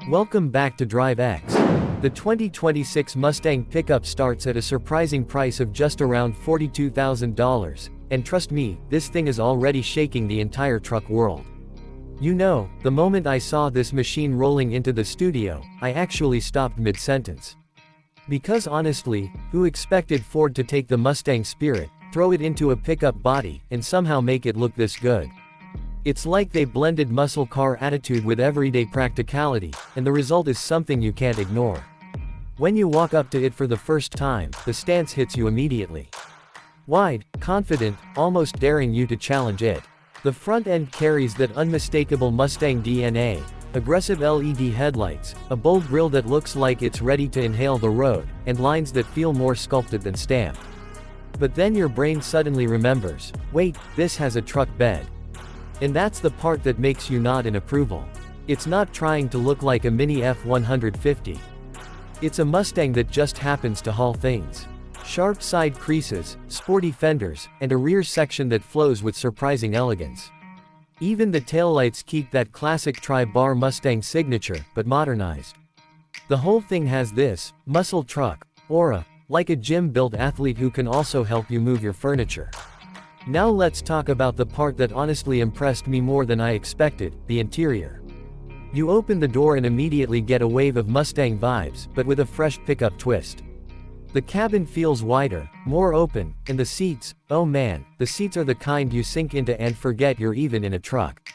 Welcome back to Drive X. The 2026 Mustang Pickup starts at a surprising price of just around $42,000, and trust me, this thing is already shaking the entire truck world. You know, the moment I saw this machine rolling into the studio, I actually stopped mid-sentence. Because honestly, who expected Ford to take the Mustang spirit, throw it into a pickup body, and somehow make it look this good? It's like they blended muscle car attitude with everyday practicality, and the result is something you can't ignore. When you walk up to it for the first time, the stance hits you immediately. Wide, confident, almost daring you to challenge it. The front end carries that unmistakable Mustang DNA, aggressive LED headlights, a bold grille that looks like it's ready to inhale the road, and lines that feel more sculpted than stamped. But then your brain suddenly remembers, wait, this has a truck bed. And that's the part that makes you nod in approval. It's not trying to look like a mini F-150. It's a Mustang that just happens to haul things. Sharp side creases, sporty fenders, and a rear section that flows with surprising elegance. Even the taillights keep that classic tri-bar Mustang signature, but modernized. The whole thing has this muscle truck aura, like a gym-built athlete who can also help you move your furniture. Now let's talk about the part that honestly impressed me more than I expected, the interior. You open the door and immediately get a wave of Mustang vibes, but with a fresh pickup twist. The cabin feels wider, more open, and the seats, oh man, the seats are the kind you sink into and forget you're even in a truck.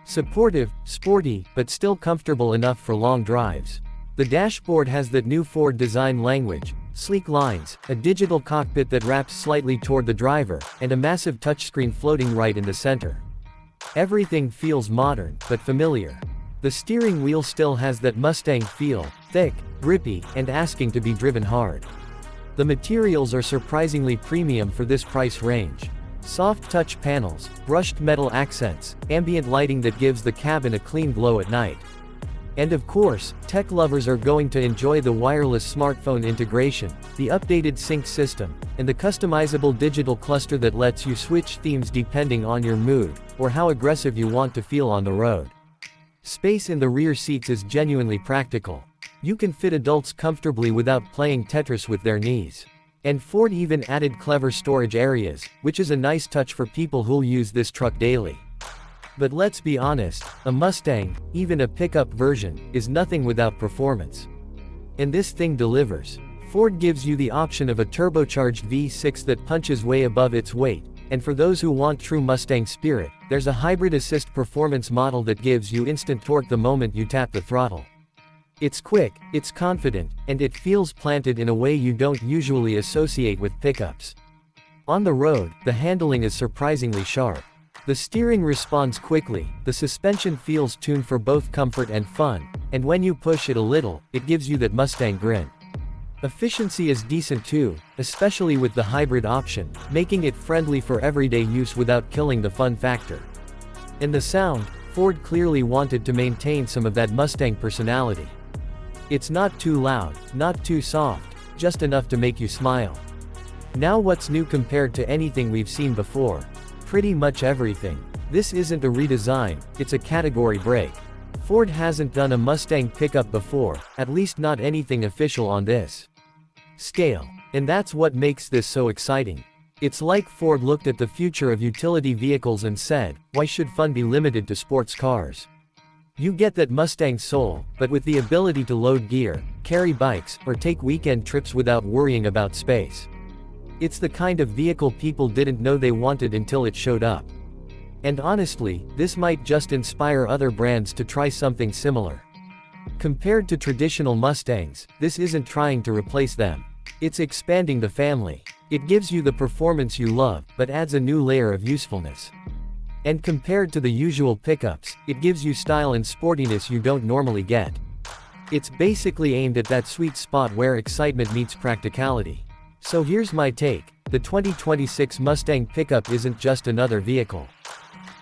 Supportive, sporty, but still comfortable enough for long drives. The dashboard has that new Ford design language, sleek lines, a digital cockpit that wraps slightly toward the driver, and a massive touchscreen floating right in the center. Everything feels modern, but familiar. The steering wheel still has that Mustang feel, thick, grippy, and asking to be driven hard. The materials are surprisingly premium for this price range. Soft touch panels, brushed metal accents, ambient lighting that gives the cabin a clean glow at night. And of course, tech lovers are going to enjoy the wireless smartphone integration, the updated sync system, and the customizable digital cluster that lets you switch themes depending on your mood, or how aggressive you want to feel on the road. Space in the rear seats is genuinely practical. You can fit adults comfortably without playing Tetris with their knees. And Ford even added clever storage areas, which is a nice touch for people who'll use this truck daily. But let's be honest, a Mustang, even a pickup version, is nothing without performance. And this thing delivers. Ford gives you the option of a turbocharged V6 that punches way above its weight, and for those who want true Mustang spirit, there's a hybrid assist performance model that gives you instant torque the moment you tap the throttle. It's quick, it's confident, and it feels planted in a way you don't usually associate with pickups. On the road, the handling is surprisingly sharp. The steering responds quickly, the suspension feels tuned for both comfort and fun, and when you push it a little, it gives you that Mustang grin. Efficiency is decent too, especially with the hybrid option, making it friendly for everyday use without killing the fun factor. In the sound, Ford clearly wanted to maintain some of that Mustang personality. It's not too loud, not too soft, just enough to make you smile. Now what's new compared to anything we've seen before? Pretty much everything. This isn't a redesign, it's a category break. Ford hasn't done a Mustang pickup before, at least not anything official on this scale. And that's what makes this so exciting. It's like Ford looked at the future of utility vehicles and said, why should fun be limited to sports cars? You get that Mustang soul, but with the ability to load gear, carry bikes, or take weekend trips without worrying about space. It's the kind of vehicle people didn't know they wanted until it showed up. And honestly, this might just inspire other brands to try something similar. Compared to traditional Mustangs, this isn't trying to replace them. It's expanding the family. It gives you the performance you love, but adds a new layer of usefulness. And compared to the usual pickups, it gives you style and sportiness you don't normally get. It's basically aimed at that sweet spot where excitement meets practicality. So here's my take, the 2026 Mustang Pickup isn't just another vehicle.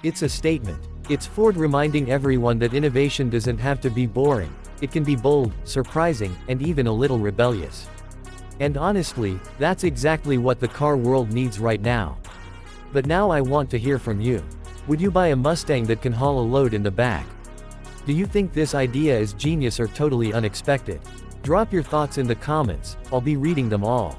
It's a statement. It's Ford reminding everyone that innovation doesn't have to be boring, it can be bold, surprising, and even a little rebellious. And honestly, that's exactly what the car world needs right now. But now I want to hear from you. Would you buy a Mustang that can haul a load in the back? Do you think this idea is genius or totally unexpected? Drop your thoughts in the comments, I'll be reading them all.